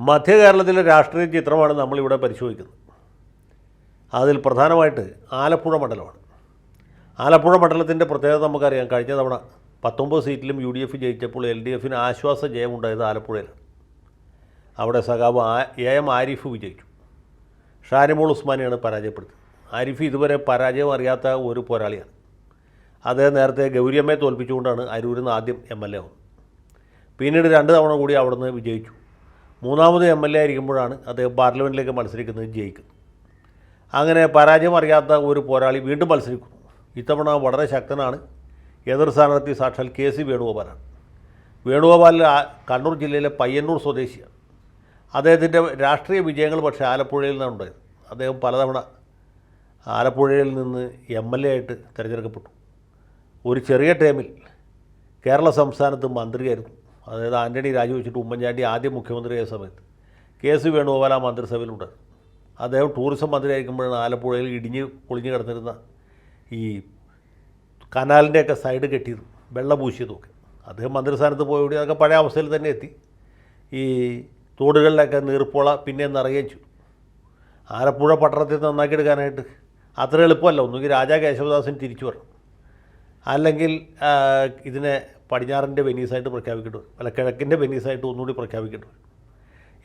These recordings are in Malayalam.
മധ്യ കേരളത്തിലെ രാഷ്ട്രീയ ചിത്രമാണ് നമ്മളിവിടെ പരിശോധിക്കുന്നത്. അതിൽ പ്രധാനമായിട്ട് ആലപ്പുഴ മണ്ഡലമാണ്. ആലപ്പുഴ മണ്ഡലത്തിൻ്റെ പ്രത്യേകത നമുക്കറിയാം. കഴിഞ്ഞ തവണ 19 സീറ്റിലും UDF ജയിച്ചപ്പോൾ LDFന് ആശ്വാസ ജയമുണ്ടായത് ആലപ്പുഴയിലാണ്. അവിടെ സഖാവ് AM ആരിഫ് വിജയിച്ചു. ഷാനിമോൾ ഉസ്മാനെയാണ് പരാജയപ്പെടുത്തിയത്. ആരിഫ് ഇതുവരെ പരാജയം അറിയാത്ത ഒരു പോരാളിയാണ്. അദ്ദേഹം നേരത്തെ ഗൗരിയമ്മയെ തോൽപ്പിച്ചുകൊണ്ടാണ് അരൂരിൽ നിന്ന് ആദ്യം MLA ആവുന്നത്. പിന്നീട് 2 തവണ കൂടി അവിടുന്ന് വിജയിച്ചു. 3ാമത് MLA ആയിരിക്കുമ്പോഴാണ് അദ്ദേഹം പാർലമെൻറ്റിലേക്ക് മത്സരിക്കുന്നത്, ജയിക്കുന്നത്. അങ്ങനെ പരാജയം അറിയാത്ത ഒരു പോരാളി വീണ്ടും മത്സരിക്കുന്നു. ഇത്തവണ വളരെ ശക്തനാണ്. എതിർ സ്ഥാനാർത്ഥി സാക്ഷാൽ KC വേണുഗോപാലാണ്. വേണുഗോപാൽ കണ്ണൂർ ജില്ലയിലെ പയ്യന്നൂർ സ്വദേശിയാണ്. അദ്ദേഹത്തിൻ്റെ രാഷ്ട്രീയ വിജയങ്ങൾ പക്ഷേ ആലപ്പുഴയിൽ നിന്നാണ് ഉണ്ടായത്. അദ്ദേഹം പലതവണ ആലപ്പുഴയിൽ നിന്ന് MLA ആയിട്ട് തിരഞ്ഞെടുക്കപ്പെട്ടു. ഒരു ചെറിയ ടൈമിൽ കേരള സംസ്ഥാനത്ത് മന്ത്രിയായിരുന്നു. അതായത് ആൻ്റണി രാജിവെച്ചിട്ട് ഉമ്മൻചാണ്ടി ആദ്യം മുഖ്യമന്ത്രിയായ സമയത്ത് KC വേണുഗോപാൽ ആ മന്ത്രിസഭയിലുണ്ട്. അദ്ദേഹം ടൂറിസം മന്ത്രിയായിരിക്കുമ്പോഴാണ് ആലപ്പുഴയിൽ ഇടിഞ്ഞ് പൊളിഞ്ഞ് കിടന്നിരുന്ന ഈ കനാലിൻ്റെയൊക്കെ സൈഡ് കെട്ടിയതും വെള്ളം പൂശിയതുമൊക്കെ. അദ്ദേഹം മന്ത്രിസ്ഥാനത്ത് പോയോടി അതൊക്കെ പഴയ അവസ്ഥയിൽ തന്നെ എത്തി. ഈ തോടുകളിലൊക്കെ നീർപ്പോള പിന്നെ നിറയുകയും ചെയ്തു. ആലപ്പുഴ പട്ടണത്തിൽ നന്നാക്കിയെടുക്കാനായിട്ട് അത്ര എളുപ്പമല്ല. ഒന്നുകിൽ രാജാ കേശവദാസൻ തിരിച്ചു വരണം, അല്ലെങ്കിൽ ഇതിനെ പടിഞ്ഞാറിൻ്റെ വെനീസായിട്ട് പ്രഖ്യാപിക്കേണ്ടി വരും, അല്ല കിഴക്കിൻ്റെ വെനീസായിട്ട് ഒന്നുകൂടി പ്രഖ്യാപിക്കേണ്ടി വരും.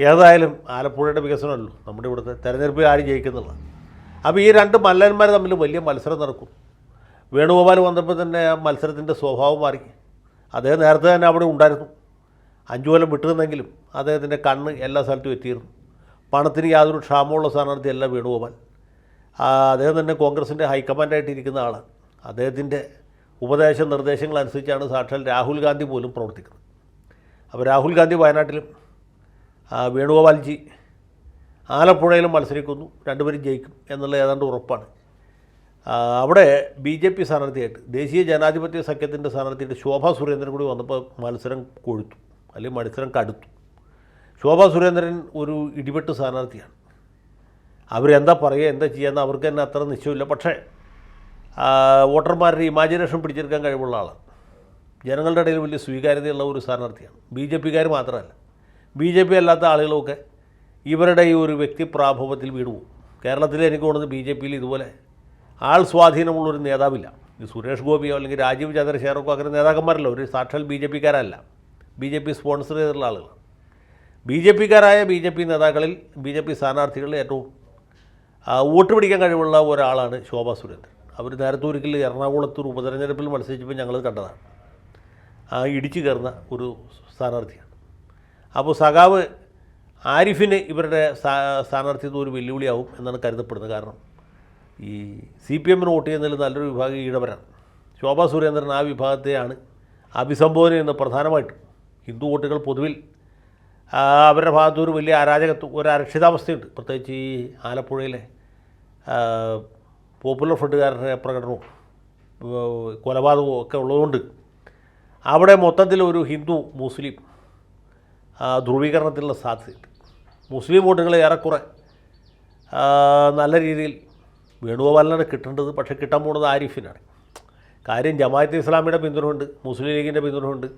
ഏതായാലും ആലപ്പുഴയുടെ വികസനമല്ലോ നമ്മുടെ ഇവിടുത്തെ തെരഞ്ഞെടുപ്പിൽ ആര് ജയിക്കുന്നുള്ളത്. അപ്പോൾ ഈ 2 മല്ലന്മാർ തമ്മിൽ വലിയ മത്സരം നടക്കും. വേണുഗോപാൽ വന്നപ്പോൾ തന്നെ ആ മത്സരത്തിൻ്റെ സ്വഭാവം മാറി. അദ്ദേഹം നേരത്തെ തന്നെ അവിടെ ഉണ്ടായിരുന്നു. 5 കൊല്ലം വിട്ടുനിന്നെങ്കിലും അദ്ദേഹത്തിൻ്റെ കണ്ണ് എല്ലാ സ്ഥലത്തും എത്തിയിരുന്നു. പണത്തിന് യാതൊരു ക്ഷാമമുള്ള സ്ഥാനാർത്ഥിയല്ല വേണുഗോപാൽ. അദ്ദേഹം തന്നെ കോൺഗ്രസിൻ്റെ ഹൈക്കമാൻഡായിട്ടിരിക്കുന്ന ആളാണ്. അദ്ദേഹത്തിൻ്റെ ഉപദേശ നിർദ്ദേശങ്ങളനുസരിച്ചാണ് സാക്ഷാൽ രാഹുൽ ഗാന്ധി പോലും പ്രവർത്തിക്കുന്നത്. അപ്പോൾ രാഹുൽ ഗാന്ധി വയനാട്ടിലും വേണുഗോപാൽജി ആലപ്പുഴയിലും മത്സരിക്കുന്നു. 2 പേരും ജയിക്കും എന്നുള്ള ഏതാണ്ട് ഉറപ്പാണ്. അവിടെ BJP സ്ഥാനാർത്ഥിയായിട്ട് ദേശീയ ജനാധിപത്യ സഖ്യത്തിൻ്റെ സ്ഥാനാർത്ഥിയായിട്ട് ശോഭാ സുരേന്ദ്രൻ കൂടി വന്നപ്പോൾ മത്സരം കൊഴുത്തു, അല്ലെങ്കിൽ മത്സരം കടുത്തു. ശോഭാ സുരേന്ദ്രൻ ഒരു ഇടിവെട്ട് സ്ഥാനാർത്ഥിയാണ്. അവരെന്താ പറയുക, എന്താ ചെയ്യാന്ന് അവർക്ക് തന്നെ അത്ര നിശ്ചയമില്ല. പക്ഷേ വോട്ടർമാരുടെ ഇമാജിനേഷൻ പിടിച്ചെടുക്കാൻ കഴിവുള്ള ആളാണ്. ജനങ്ങളുടെ ഇടയിൽ വലിയ സ്വീകാര്യതയുള്ള ഒരു സ്ഥാനാർത്ഥിയാണ്. BJPക്കാർ മാത്രമല്ല, BJP അല്ലാത്ത ആളുകളൊക്കെ ഇവരുടെ ഈ ഒരു വ്യക്തിപ്രാഭവത്തിൽ വീണുപോകും. കേരളത്തിൽ എനിക്ക് തോന്നുന്നത് BJPയിൽ ഇതുപോലെ ആൾ സ്വാധീനമുള്ളൊരു നേതാവില്ല. ഈ സുരേഷ് ഗോപിയോ അല്ലെങ്കിൽ രാജീവ് ചന്ദ്രശേഖരക്കോ അങ്ങനെ നേതാക്കന്മാരല്ലോ, ഒരു സാക്ഷാൽ BJPക്കാരല്ല. BJP സ്പോൺസർ ചെയ്തിട്ടുള്ള ആളുകളാണ്. BJPക്കാരായ BJP നേതാക്കളിൽ BJP സ്ഥാനാർത്ഥികളിൽ ഏറ്റവും വോട്ട് പിടിക്കാൻ കഴിവുള്ള ഒരാളാണ് ശോഭാ സുരേന്ദ്രൻ. അവർ നേരത്തെ ഒരിക്കൽ എറണാകുളത്ത് ഒരു ഉപതെരഞ്ഞെടുപ്പിൽ മത്സരിച്ചപ്പോൾ ഞങ്ങൾ കണ്ടതാണ്. ഇടിച്ചു കയറുന്ന ഒരു സ്ഥാനാർത്ഥിയാണ്. അപ്പോൾ സഖാവ് ആരിഫിന് ഇവരുടെ സ്ഥാനാർത്ഥിത്വം ഒരു വെല്ലുവിളിയാവും എന്നാണ് കരുതപ്പെടുന്നത്. കാരണം ഈ CPMന് വോട്ട് ചെയ്യുന്നതിൽ നല്ലൊരു വിഭാഗം ഈഴവരാണ്. ശോഭാ സുരേന്ദ്രൻ ആ വിഭാഗത്തെയാണ് അഭിസംബോധന ചെയ്യുന്നത്. പ്രധാനമായിട്ടും ഹിന്ദു വോട്ടുകൾ പൊതുവിൽ അവരുടെ ഭാഗത്തൊരു വലിയ ഒരു അരക്ഷിതാവസ്ഥയുണ്ട്. പ്രത്യേകിച്ച് ഈ ആലപ്പുഴയിലെ പോപ്പുലർ ഫ്രണ്ടുകാരുടെ പ്രകടനവും കൊലപാതകവും ഒക്കെ ഉള്ളതുകൊണ്ട് അവിടെ മൊത്തത്തിലൊരു ഹിന്ദു മുസ്ലിം ധ്രുവീകരണത്തിലുള്ള സാധ്യതയുണ്ട്. മുസ്ലിം വോട്ടുകൾ ഏറെക്കുറെ നല്ല രീതിയിൽ വേണുഗോപാലിനാണ് കിട്ടേണ്ടത്. പക്ഷേ കിട്ടാൻ പോകുന്നത് ആരിഫിനാണ്. കാര്യം ജമാഅത്തെ ഇസ്ലാമിയുടെ പിന്തുണയുണ്ട്, മുസ്ലിം ലീഗിൻ്റെ പിന്തുണയുണ്ട്,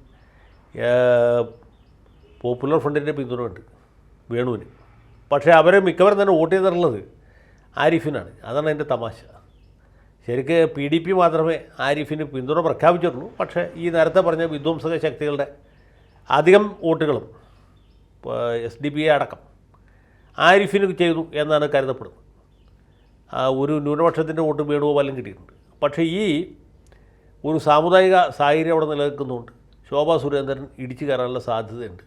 പോപ്പുലർ ഫ്രണ്ടിൻ്റെ പിന്തുണയുണ്ട് വേണുവിന്. പക്ഷേ അവരെ മിക്കവരും തന്നെ വോട്ട് ചെയ്തിട്ടുള്ളത് ആരിഫിനാണ്. അതാണ് അതിൻ്റെ തമാശ. ശരിക്ക് PDP മാത്രമേ ആരിഫിന് പിന്തുണ പ്രഖ്യാപിച്ചിട്ടുള്ളൂ. പക്ഷേ ഈ നേരത്തെ പറഞ്ഞ വിധ്വംസക ശക്തികളുടെ അധികം വോട്ടുകളും SDPI അടക്കം ആരിഫിന് ചെയ്തു എന്നാണ് കരുതപ്പെടുന്നത്. ഒരു ന്യൂനപക്ഷത്തിൻ്റെ വോട്ട് വേണുഗോപാലും കിട്ടിയിട്ടുണ്ട്. പക്ഷേ ഈ ഒരു സാമുദായിക സാഹചര്യം അവിടെ നിലനിൽക്കുന്നുണ്ട്. ശോഭാ സുരേന്ദ്രൻ ഇടിച്ചു കയറാനുള്ള സാധ്യതയുണ്ട്.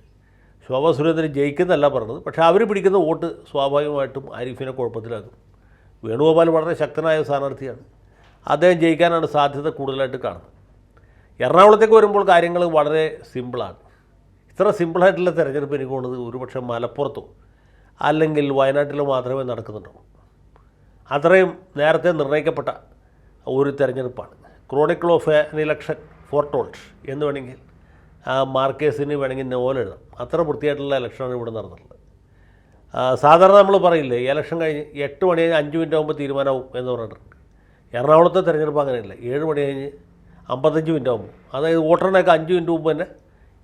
ശോഭാ സുരേന്ദ്രൻ ജയിക്കുന്നതല്ല പറഞ്ഞത്, പക്ഷേ അവർ പിടിക്കുന്ന വോട്ട് സ്വാഭാവികമായിട്ടും ആരിഫിനെ കുഴപ്പത്തിലാക്കും. വേണുഗോപാൽ വളരെ ശക്തനായ സ്ഥാനാർത്ഥിയാണ്. അദ്ദേഹം ജയിക്കാനാണ് സാധ്യത കൂടുതലായിട്ട് കാണുന്നത്. എറണാകുളത്തേക്ക് വരുമ്പോൾ കാര്യങ്ങൾ വളരെ സിമ്പിളാണ്. ഇത്ര സിമ്പിളായിട്ടുള്ള തിരഞ്ഞെടുപ്പ് എനിക്ക് തോന്നുന്നത് ഒരുപക്ഷെ മലപ്പുറത്തോ അല്ലെങ്കിൽ വയനാട്ടിലോ മാത്രമേ നടക്കുന്നുണ്ടാവും. അത്രയും നേരത്തെ നിർണ്ണയിക്കപ്പെട്ട ഒരു തിരഞ്ഞെടുപ്പാണ്. ക്രോണിക്കിൾ ഓഫ് എൻ ഇലക്ഷൻ ഫോർട്ടോൾഡ് എന്ന് വേണമെങ്കിൽ മാർക്കേസിന് വേണമെങ്കിൽ നോവലെഴുതാം. അത്ര വൃത്തിയായിട്ടുള്ള ഇലക്ഷനാണ് ഇവിടെ നടന്നിട്ടുള്ളത്. സാധാരണ നമ്മൾ പറയില്ലേ, ഇലക്ഷൻ കഴിഞ്ഞ് 8 മണി കഴിഞ്ഞ് 5 മിനിറ്റ് ആകുമ്പോൾ തീരുമാനമാവും എന്ന് പറഞ്ഞിട്ടുണ്ട്. എറണാകുളത്തെ തിരഞ്ഞെടുപ്പ് അങ്ങനെയല്ല. 7 മണി കഴിഞ്ഞ് 55 മിനിറ്റ് ആകുമ്പോൾ, അതായത് വോട്ടറിനൊക്കെ 5 മിനിറ്റ് മുമ്പ് തന്നെ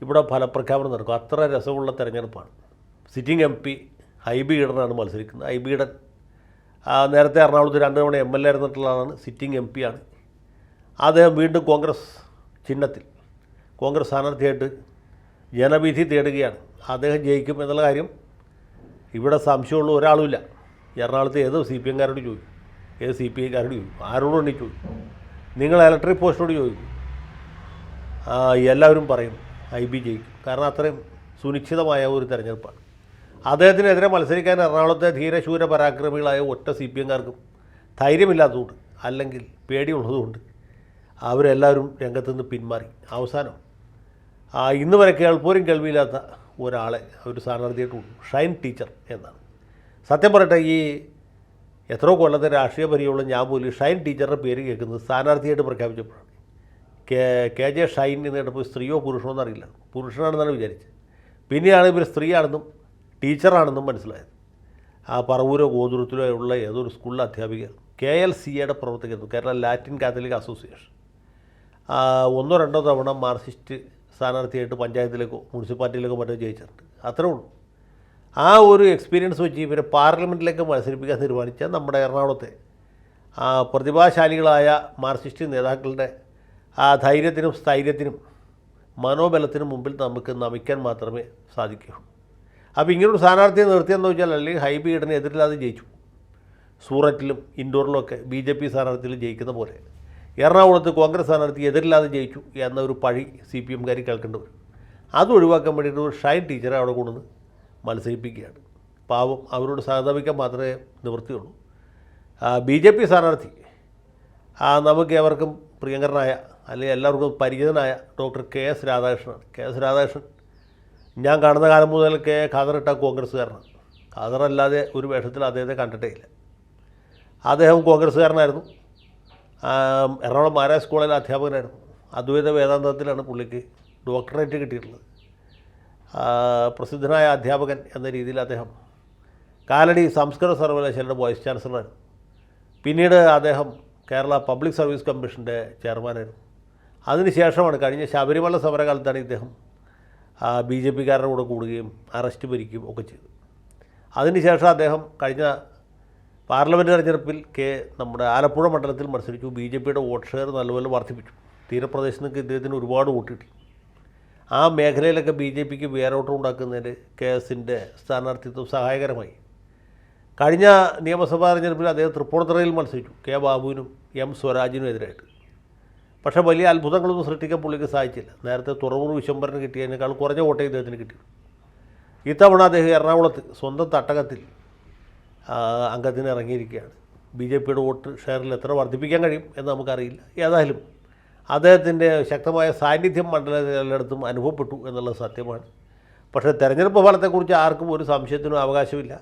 ഇവിടെ ഫലപ്രഖ്യാപനം നടക്കും. അത്ര രസമുള്ള തിരഞ്ഞെടുപ്പാണ്. സിറ്റിംഗ് MP ഹൈബി ഈഡനാണ് മത്സരിക്കുന്നത്. ഹൈബി ഈഡൻ നേരത്തെ എറണാകുളത്ത് 2 തവണ MLA ആയിരുന്നിട്ടുള്ളതാണ്, സിറ്റിംഗ് MP ആണ്. അദ്ദേഹം വീണ്ടും കോൺഗ്രസ് ചിഹ്നത്തിൽ കോൺഗ്രസ് സ്ഥാനാർത്ഥിയായിട്ട് ജനവിധി തേടുകയാണ്. അദ്ദേഹം ജയിക്കും എന്നുള്ള കാര്യം ഇവിടെ സംശയമുള്ള ഒരാളുമില്ല. എറണാകുളത്ത് ഏത് CPM-കാരോട് ചോദിക്കും, ഏത് CPI-കാരോട് ചോദിക്കും, ആരോടും എണ്ണി ചോദിക്കും, നിങ്ങൾ ഇലക്ട്രിക് പോസ്റ്റിനോട് ചോദിക്കും, എല്ലാവരും പറയും ഹൈബി ജയിക്കും. കാരണം അത്രയും സുനിശ്ചിതമായ ഒരു തെരഞ്ഞെടുപ്പാണ്. അദ്ദേഹത്തിനെതിരെ മത്സരിക്കാൻ എറണാകുളത്തെ ധീരശൂര പരാക്രമികളായ ഒറ്റ CPM-കാർക്കും ധൈര്യമില്ലാത്തതുകൊണ്ട്, അല്ലെങ്കിൽ പേടിയുള്ളതുകൊണ്ട് അവരെല്ലാവരും രംഗത്തുനിന്ന് പിന്മാറി. അവസാനം ഇന്ന് വരെ കേൾപ്പോരും കേൾവിയില്ലാത്ത ഒരാളെ ഒരു സ്ഥാനാർത്ഥിയായിട്ടുള്ളൂ, ഷൈൻ ടീച്ചർ എന്നാണ്. സത്യം പറയട്ടെ, ഈ എത്രയോ കൊല്ലത്തെ രാഷ്ട്രീയ പരിചയമുള്ള ഞാൻ പോലും ഷൈൻ ടീച്ചറുടെ പേര് കേൾക്കുന്നത് സ്ഥാനാർത്ഥിയായിട്ട് പ്രഖ്യാപിച്ചപ്പോഴാണ്. KJ ഷൈൻ എന്ന് കേട്ടപ്പോൾ സ്ത്രീയോ പുരുഷനോ എന്നറിയില്ല, പുരുഷനാണെന്നാണ് വിചാരിച്ചത്. പിന്നെയാണ് ഇവർ സ്ത്രീയാണെന്നും ടീച്ചറാണെന്നും മനസ്സിലായത്. പറവൂരോ ഗോതുരത്തിലോ ഉള്ള ഏതൊരു സ്കൂളിലെ അധ്യാപിക, KLCA-യുടെ പ്രവർത്തിക്കുന്നു, കേരള ലാറ്റിൻ കാത്തലിക് അസോസിയേഷൻ. 1-2 തവണ മാർക്സിസ്റ്റ് സ്ഥാനാർത്ഥിയായിട്ട് പഞ്ചായത്തിലേക്കോ മുനിസിപ്പാലിറ്റിയിലേക്കോ മറ്റോ ജയിച്ചിട്ടുണ്ട്. അത്രേ ഉള്ളൂ. ആ ഒരു എക്സ്പീരിയൻസ് വെച്ച് ഇവരെ പാർലമെൻറ്റിലേക്ക് മത്സരിപ്പിക്കാൻ തീരുമാനിച്ച നമ്മുടെ എറണാകുളത്തെ പ്രതിഭാശാലികളായ മാർക്സിസ്റ്റ് നേതാക്കളുടെ ധൈര്യത്തിനും സ്ഥൈര്യത്തിനും മനോബലത്തിനും മുമ്പിൽ നമുക്ക് നമിക്കാൻ മാത്രമേ സാധിക്കൂ. അപ്പോൾ ഇങ്ങനൊരു സ്ഥാനാർത്ഥിയെ നിർത്തിയെന്ന് വെച്ചാൽ, അല്ലെങ്കിൽ ഹൈബി ഈഡനെ എതിരില്ലാതെ ജയിച്ചു. സൂററ്റിലും ഇൻഡോറിലുമൊക്കെ BJP സ്ഥാനാർത്ഥികൾ ജയിക്കുന്ന പോലെ എറണാകുളത്ത് കോൺഗ്രസ് സ്ഥാനാർത്ഥി എതിരില്ലാതെ ജയിച്ചു എന്നൊരു പഴി CPM-കാർ കേൾക്കേണ്ടി വരും. അത് ഒഴിവാക്കാൻ വേണ്ടിയിട്ട് ഒരു ഷൈൻ ടീച്ചറെ അവിടെ കൊണ്ടുവന്ന് മത്സരിപ്പിക്കുകയാണ്. പാവം, അവരോട് സഹതപിക്കാൻ മാത്രമേ നിവൃത്തിയുള്ളൂ. BJP സ്ഥാനാർത്ഥി നമുക്ക് ഏവർക്കും പ്രിയങ്കരനായ, അല്ലെങ്കിൽ എല്ലാവർക്കും പരിചിതനായ ഡോക്ടർ KS രാധാകൃഷ്ണനാണ്. KS രാധാകൃഷ്ണൻ ഞാൻ കാണുന്ന കാലം മുതൽക്കേ ഖാദറിട്ട കോൺഗ്രസ്സുകാരനാണ്. ഖാദറല്ലാതെ ഒരു വേഷത്തിൽ അദ്ദേഹത്തെ കണ്ടിട്ടേ ഇല്ല. അദ്ദേഹം കോൺഗ്രസ്സുകാരനായിരുന്നു. എറണാകുളം മഹാരാജ് കോളേജിലെ അധ്യാപകനായിരുന്നു. അദ്വൈത വേദാന്തത്തിലാണ് പുള്ളിക്ക് ഡോക്ടറേറ്റ് കിട്ടിയിട്ടുള്ളത്. പ്രസിദ്ധനായ അധ്യാപകൻ എന്ന രീതിയിൽ അദ്ദേഹം കാലടി സംസ്കൃത സർവകലാശാലയുടെ വൈസ് ചാൻസലറായിരുന്നു. പിന്നീട് അദ്ദേഹം കേരള പബ്ലിക് സർവീസ് കമ്മീഷൻ്റെ ചെയർമാനായിരുന്നു. അതിനുശേഷമാണ് കഴിഞ്ഞ ശബരിമല സമരകാലത്താണ് ഇദ്ദേഹം BJP-കാരുടെ കൂടെ കൂടുകയും അറസ്റ്റ് ഭരിക്കുകയും ഒക്കെ ചെയ്തു. അതിനുശേഷം അദ്ദേഹം കഴിഞ്ഞ പാർലമെൻറ്റ് തെരഞ്ഞെടുപ്പിൽ നമ്മുടെ ആലപ്പുഴ മണ്ഡലത്തിൽ മത്സരിച്ചു. BJP-യുടെ വോട്ട് ഷെയർ നല്ലപോലെ വർദ്ധിപ്പിച്ചു. തീരപ്രദേശത്ത് നിന്ന് ഇദ്ദേഹത്തിന് ഒരുപാട് വോട്ട് കിട്ടി. ആ മേഖലയിലൊക്കെ BJP-ക്ക് വേരോട്ടം ഉണ്ടാക്കുന്നതിന് KS-ൻ്റെ സ്ഥാനാർത്ഥിത്വം സഹായകരമായി. കഴിഞ്ഞ നിയമസഭാ തെരഞ്ഞെടുപ്പിൽ അദ്ദേഹം തൃപ്പൂണിത്തുറയിൽ മത്സരിച്ചു, K. ബാബുവിനും M. സ്വരാജിനും എതിരായിട്ട്. പക്ഷേ വലിയ അത്ഭുതങ്ങളൊന്നും സൃഷ്ടിക്കാൻ പുള്ളിക്ക് സാധിച്ചില്ല. നേരത്തെ തുറവൂർ വിശ്വംഭരന് കിട്ടിയതിനേക്കാൾ കുറഞ്ഞ വോട്ടേ ഇദ്ദേഹത്തിന് കിട്ടി. ഇത്തവണ അദ്ദേഹം എറണാകുളത്ത് സ്വന്തം തട്ടകത്തിൽ അംഗത്തിന് ഇറങ്ങിയിരിക്കുകയാണ്. BJP-യുടെ വോട്ട് ഷെയറിൽ എത്ര വർദ്ധിപ്പിക്കാൻ കഴിയും എന്ന് നമുക്കറിയില്ല. ഏതായാലും അദ്ദേഹത്തിൻ്റെ ശക്തമായ സാന്നിധ്യം മണ്ഡലത്തിൽ എല്ലായിടത്തും അനുഭവപ്പെട്ടു എന്നുള്ളത് സത്യമാണ്. പക്ഷേ തെരഞ്ഞെടുപ്പ് ഫലത്തെക്കുറിച്ച് ആർക്കും ഒരു സംശയത്തിനും അവകാശമില്ല.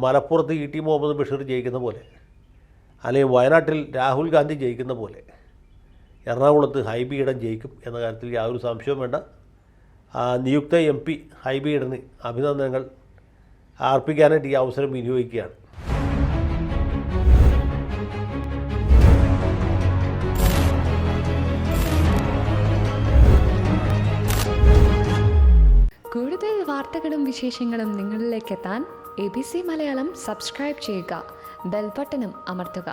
മലപ്പുറത്ത് E.T. മുഹമ്മദ് ബഷീർ ജയിക്കുന്ന പോലെ, അല്ലെങ്കിൽ വയനാട്ടിൽ രാഹുൽ ഗാന്ധി ജയിക്കുന്ന പോലെ എറണാകുളത്ത് ഹൈബി ഈഡൻ ജയിക്കും എന്ന കാര്യത്തിൽ യാതൊരു സംശയവും വേണ്ട. നിയുക്ത MP ഹൈബി ഈഡന് അഭിനന്ദനങ്ങൾ അർപ്പിക്കാനായിട്ട് ഈ അവസരം വിനിയോഗിക്കുകയാണ്. കൂടുതൽ വാർത്തകളും വിശേഷങ്ങളും നിങ്ങളിലേക്ക് എത്താൻ ABC മലയാളം സബ്സ്ക്രൈബ് ചെയ്യുക, ബെൽ ബട്ടണും അമർത്തുക.